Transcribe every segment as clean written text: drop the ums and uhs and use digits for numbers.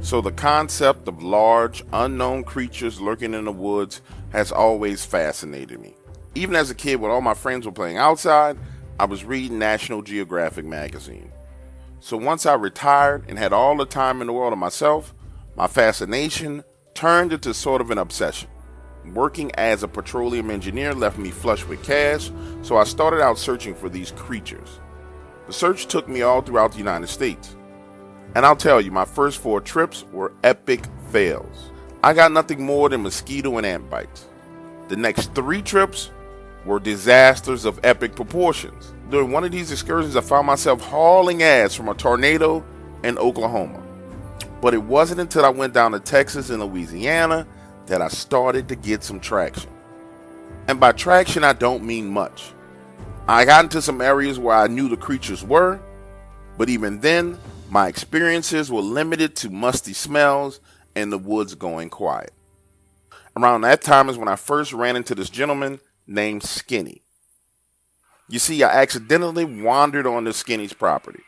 So the concept of large, unknown creatures lurking in the woods has always fascinated me. Even as a kid, when all my friends were playing outside, I was reading National Geographic magazine. So once I retired and had all the time in the world to myself, my fascination turned into sort of an obsession. Working as a petroleum engineer left me flush with cash, so I started out searching for these creatures. The search took me all throughout the United States. And I'll tell you, my first 4 trips were epic fails. I got nothing more than mosquito and ant bites. The next 3 trips were disasters of epic proportions. During one of these excursions, I found myself hauling ass from a tornado in Oklahoma. But it wasn't until I went down to Texas and Louisiana that I started to get some traction. And by traction, I don't mean much. I got into some areas where I knew the creatures were, but even then, my experiences were limited to musty smells and the woods going quiet. Around that time is when I first ran into this gentleman named Skinny. You see, I accidentally wandered onto Skinny's property.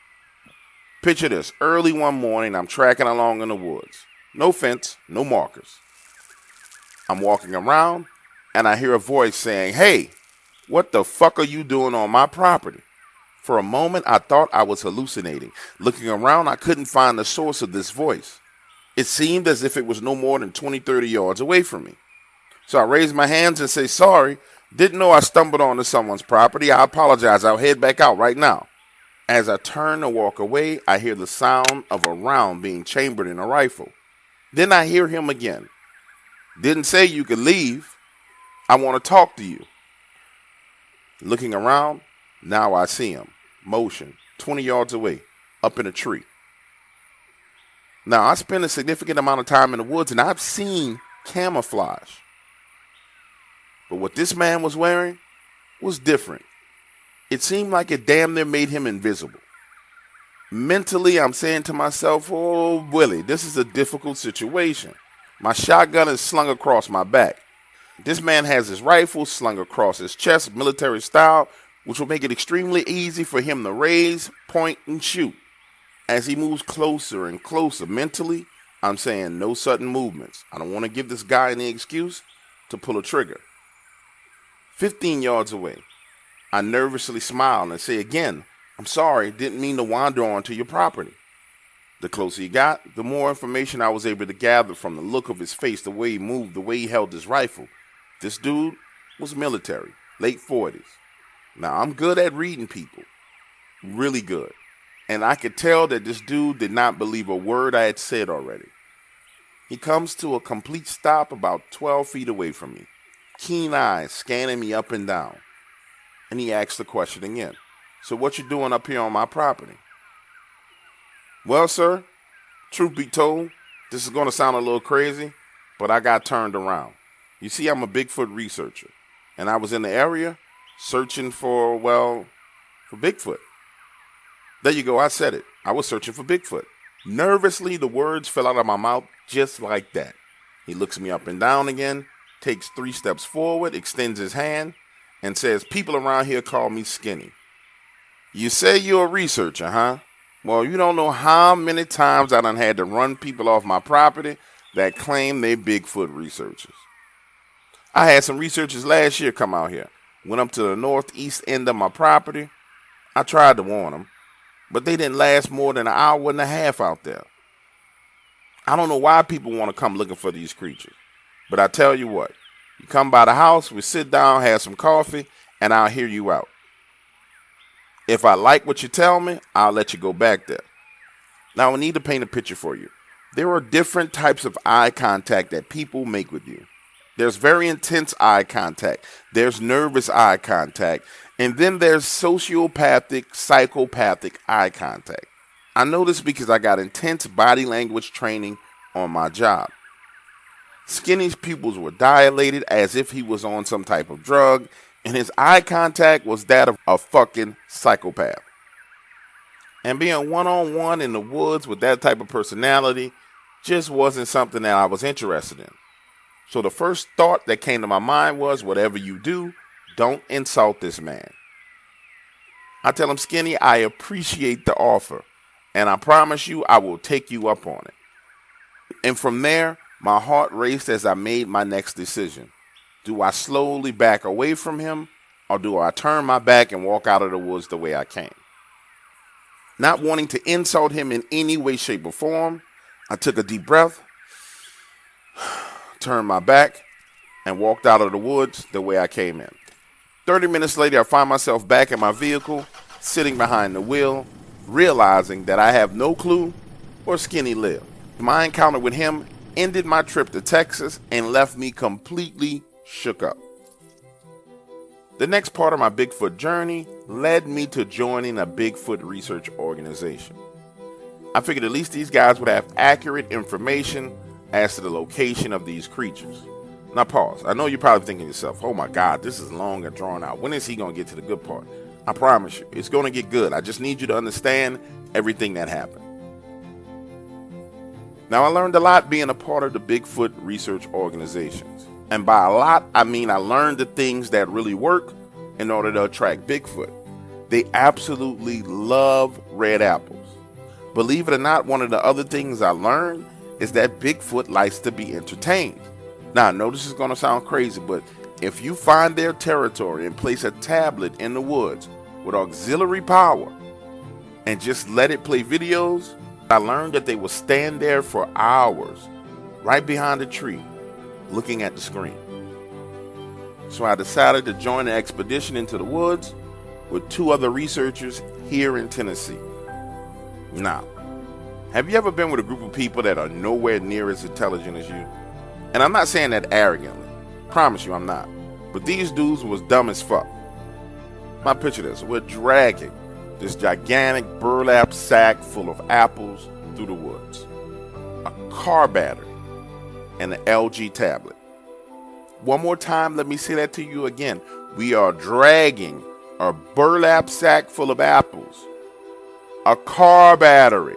Picture this, early one morning, I'm tracking along in the woods. No fence, no markers. I'm walking around, and I hear a voice saying, "Hey, what the fuck are you doing on my property?" For a moment, I thought I was hallucinating. Looking around, I couldn't find the source of this voice. It seemed as if it was no more than 20-30 yards away from me. So I raised my hands and say, "Sorry, didn't know I stumbled onto someone's property. I apologize. I'll head back out right now." As I turn to walk away, I hear the sound of a round being chambered in a rifle. Then I hear him again. "Didn't say you could leave. I want to talk to you." Looking around, now I see him, motion, 20 yards away, up in a tree. Now, I spend a significant amount of time in the woods, and I've seen camouflage. But what this man was wearing was different. It seemed like it damn near made him invisible. Mentally, I'm saying to myself, "Oh, Willie, this is a difficult situation. My shotgun is slung across my back. This man has his rifle slung across his chest, military style, which will make it extremely easy for him to raise, point, and shoot." As he moves closer and closer mentally, I'm saying no sudden movements. I don't want to give this guy any excuse to pull a trigger. 15 yards away, I nervously smile and say again, "I'm sorry, didn't mean to wander onto your property." The closer he got, the more information I was able to gather from the look of his face, the way he moved, the way he held his rifle. This dude was military, late 40s. Now, I'm good at reading people, really good. And I could tell that this dude did not believe a word I had said already. He comes to a complete stop about 12 feet away from me, keen eyes scanning me up and down. And he asks the question again, "So what you doing up here on my property?" "Well, sir, truth be told, this is going to sound a little crazy, but I got turned around. You see, I'm a Bigfoot researcher, and I was in the area searching for Bigfoot." There you go, I said it. I was searching for Bigfoot. Nervously, the words fell out of my mouth just like that. He looks me up and down again, takes 3 steps forward, extends his hand, and says, "People around here call me Skinny. You say you're a researcher, huh? Well, you don't know how many times I done had to run people off my property that claim they Bigfoot researchers. I had some researchers last year come out here. Went up to the northeast end of my property. I tried to warn them, but they didn't last more than an hour and a half out there. I don't know why people want to come looking for these creatures, but I tell you what, you come by the house, we sit down, have some coffee, and I'll hear you out. If I like what you tell me, I'll let you go back there." Now, I need to paint a picture for you. There are different types of eye contact that people make with you. There's very intense eye contact. There's nervous eye contact. And then there's sociopathic, psychopathic eye contact. I know this because I got intense body language training on my job. Skinny's pupils were dilated as if he was on some type of drug, and his eye contact was that of a fucking psychopath. And being one-on-one in the woods with that type of personality just wasn't something that I was interested in. So the first thought that came to my mind was, whatever you do, don't insult this man. I tell him, "Skinny, I appreciate the offer, and I promise you I will take you up on it." And from there, my heart raced as I made my next decision. Do I slowly back away from him, or do I turn my back and walk out of the woods the way I came? Not wanting to insult him in any way, shape, or form, I took a deep breath, turned my back, and walked out of the woods the way I came in. 30 minutes later, I find myself back in my vehicle, sitting behind the wheel, realizing that I have no clue where Skinny lived. My encounter with him ended my trip to Texas and left me completely shook up. The next part of my Bigfoot journey led me to joining a Bigfoot research organization. I figured at least these guys would have accurate information as to the location of these creatures. Now pause. I know you're probably thinking to yourself, oh my God, this is long and drawn out. When is he going to get to the good part? I promise you, it's going to get good. I just need you to understand everything that happened. Now I learned a lot being a part of the Bigfoot research organizations. And by a lot, I mean I learned the things that really work in order to attract Bigfoot. They absolutely love red apples. Believe it or not, one of the other things I learned is that Bigfoot likes to be entertained. Now, I know this is going to sound crazy, but if you find their territory and place a tablet in the woods with auxiliary power and just let it play videos, I learned that they will stand there for hours right behind a tree looking at the screen. So I decided to join an expedition into the woods with 2 other researchers here in Tennessee. Now, have you ever been with a group of people that are nowhere near as intelligent as you? And I'm not saying that arrogantly. Promise you I'm not. But these dudes was dumb as fuck. Now picture this. We're dragging this gigantic burlap sack full of apples through the woods, a car battery, and an LG tablet. One more time, let me say that to you again. We are dragging a burlap sack full of apples, a car battery,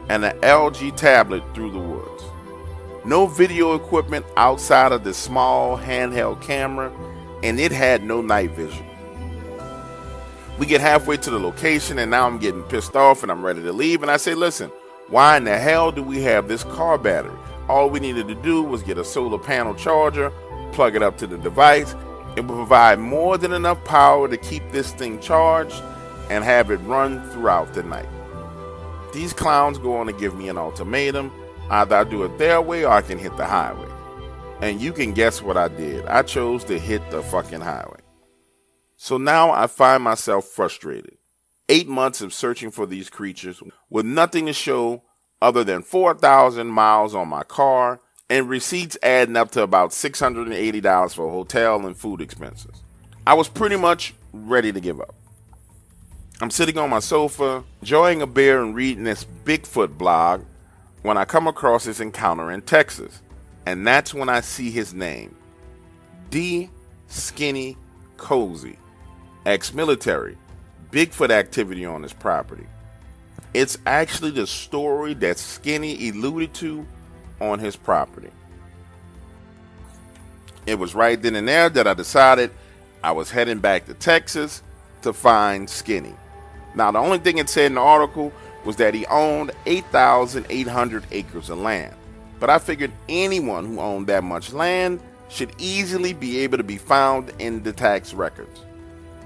and an LG tablet through the woods. No video equipment outside of the small handheld camera, and it had no night vision. We get halfway to the location, and now I'm getting pissed off and I'm ready to leave. And I say, listen, why in the hell do we have this car battery? All we needed to do was get a solar panel charger, plug it up to the device. It will provide more than enough power to keep this thing charged and have it run throughout the night. These clowns go on to give me an ultimatum. Either I do it their way or I can hit the highway. And you can guess what I did. I chose to hit the fucking highway. So now I find myself frustrated. 8 months of searching for these creatures with nothing to show other than 4,000 miles on my car and receipts adding up to about $680 for hotel and food expenses. I was pretty much ready to give up. I'm sitting on my sofa, enjoying a beer and reading this Bigfoot blog when I come across this encounter in Texas. And that's when I see his name. D. Skinny Cozy, ex-military, Bigfoot activity on his property. It's actually the story that Skinny alluded to on his property. It was right then and there that I decided I was heading back to Texas to find Skinny. Now, the only thing it said in the article was that he owned 8,800 acres of land. But I figured anyone who owned that much land should easily be able to be found in the tax records.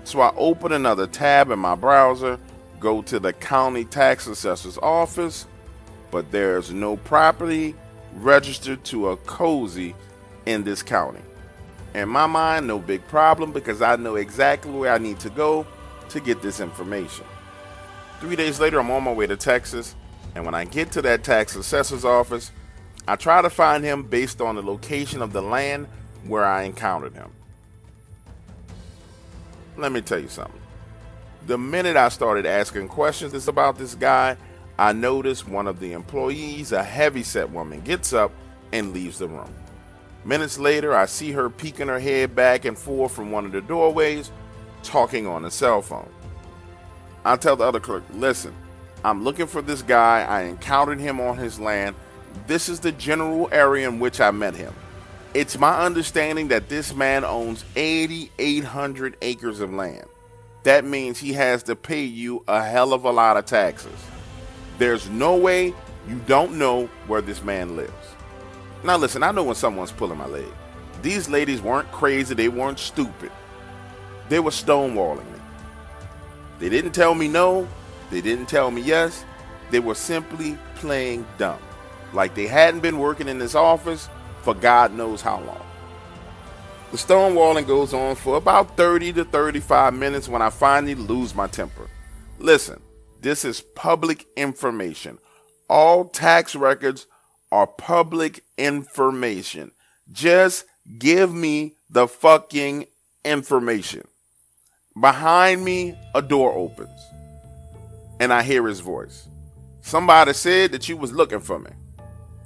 So I open another tab in my browser, go to the county tax assessor's office, but there's no property registered to a Cozy in this county. In my mind, no big problem because I know exactly where I need to go to get this information. 3 days later, I'm on my way to Texas, and when I get to that tax assessor's office, I try to find him based on the location of the land where I encountered him. Let me tell you something. The minute I started asking questions about this guy, I noticed one of the employees, a heavyset woman, gets up and leaves the room. Minutes later, I see her peeking her head back and forth from one of the doorways, talking on a cell phone. I tell the other clerk, listen, I'm looking for this guy. I encountered him on his land. This is the general area in which I met him. It's my understanding that this man owns 8,800 acres of land. That means he has to pay you a hell of a lot of taxes. There's no way You don't know where this man lives. Now listen, I know when someone's pulling my leg. These ladies weren't crazy, they weren't stupid. They were stonewalling me. They didn't tell me no, they didn't tell me yes. They were simply playing dumb. Like they hadn't been working in this office for God knows how long. The stonewalling goes on for about 30 to 35 minutes when I finally lose my temper. Listen, this is public information. All tax records are public information. Just give me the fucking information. Behind me, a door opens, and I hear his voice. Somebody said that you was looking for me.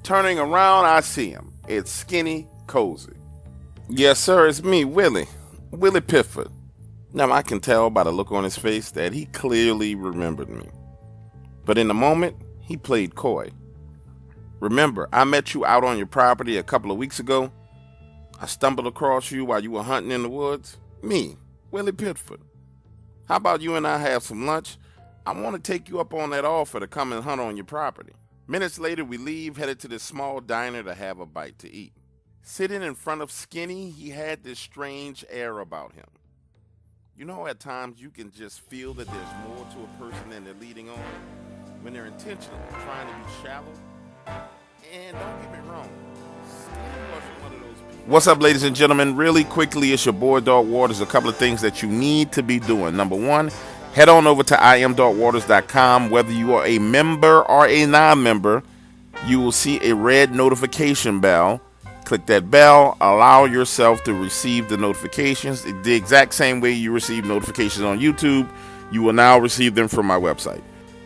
Turning around, I see him. It's Skinny Cozy. Yes, sir, it's me, Willie Pitford. Now, I can tell by the look on his face that he clearly remembered me. But in the moment, he played coy. Remember, I met you out on your property a couple of weeks ago. I stumbled across you while you were hunting in the woods. Me, Willie Pitford. How about you and I have some lunch? I want to take you up on that offer to come and hunt on your property. Minutes later, we leave, headed to this small diner to have a bite to eat. Sitting in front of Skinny, he had this strange air about him. You know, at times you can just feel that there's more to a person than they're leading on when they're intentional, trying to be shallow. And don't get me wrong, Skinny wasn't one of those people. What's up, ladies and gentlemen? Really quickly, it's your boy, Dog Waters. A couple of things that you need to be doing. Number one, head on over to iamdogwaters.com. Whether you are a member or a non-member, you will see a red notification bell. Click that bell, allow yourself to receive the notifications. The exact same way you receive notifications on YouTube, you will now receive them from my website.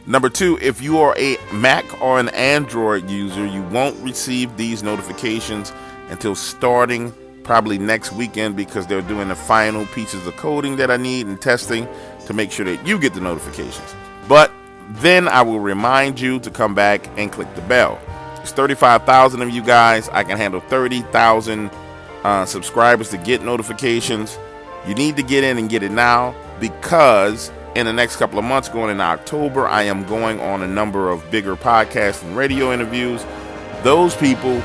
Number two, if you are a Mac or an Android user, you won't receive these notifications until starting probably next weekend, because they're doing the final pieces of coding that I need and testing to make sure that you get the notifications. But then I will remind you to come back and click the bell. It's 35,000 of you guys. I can handle 30,000 subscribers to get notifications. You need to get in and get it now, because in the next couple of months, going into October, I am going on a number of bigger podcast and radio interviews. Those people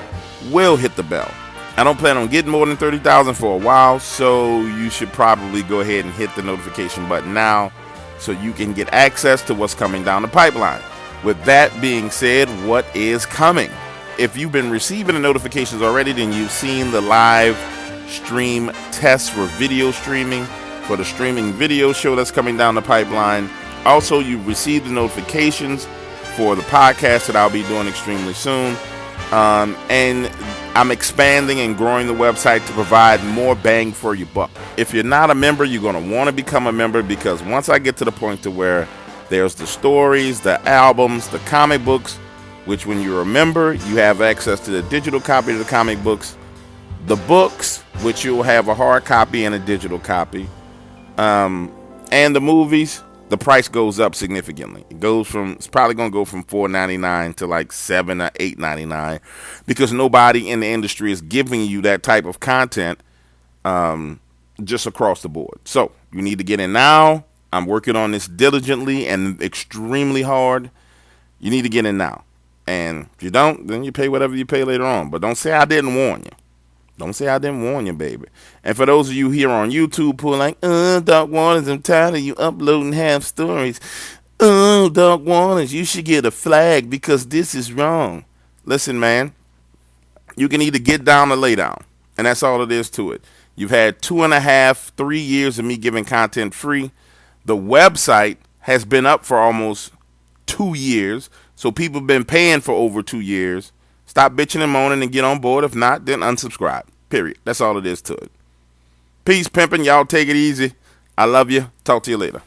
will hit the bell. I don't plan on getting more than 30,000 for a while, so you should probably go ahead and hit the notification button now so you can get access to what's coming down the pipeline. With that being said, what is coming? If you've been receiving the notifications already, then you've seen the live stream tests for video streaming, for the streaming video show that's coming down the pipeline. Also, you've received the notifications for the podcast that I'll be doing extremely soon. And I'm expanding and growing the website to provide more bang for your buck. If you're not a member, you're going to want to become a member, because once I get to the point to where there's the stories, the albums, the comic books, which when you're a member, you have access to the digital copy of the comic books, the books, which you'll have a hard copy and a digital copy, and the movies, the price goes up significantly. It's probably going to go from $4.99 to like $7 or $8.99, because nobody in the industry is giving you that type of content just across the board. So you need to get in now. I'm working on this diligently and extremely hard. You need to get in now. And if you don't, then you pay whatever you pay later on. But don't say I didn't warn you. Don't say I didn't warn you, baby. And for those of you here on YouTube who are like, Doc Waters, I'm tired of you uploading half stories. Doc Waters, you should get a flag because this is wrong. Listen, man, you can either get down or lay down. And that's all it is to it. You've had 2.5, 3 years of me giving content free. The website has been up for almost 2 years, so people have been paying for over 2 years. Stop bitching and moaning and get on board. If not, then unsubscribe. Period. That's all it is to it. Peace, pimping. Y'all take it easy. I love you. Talk to you later.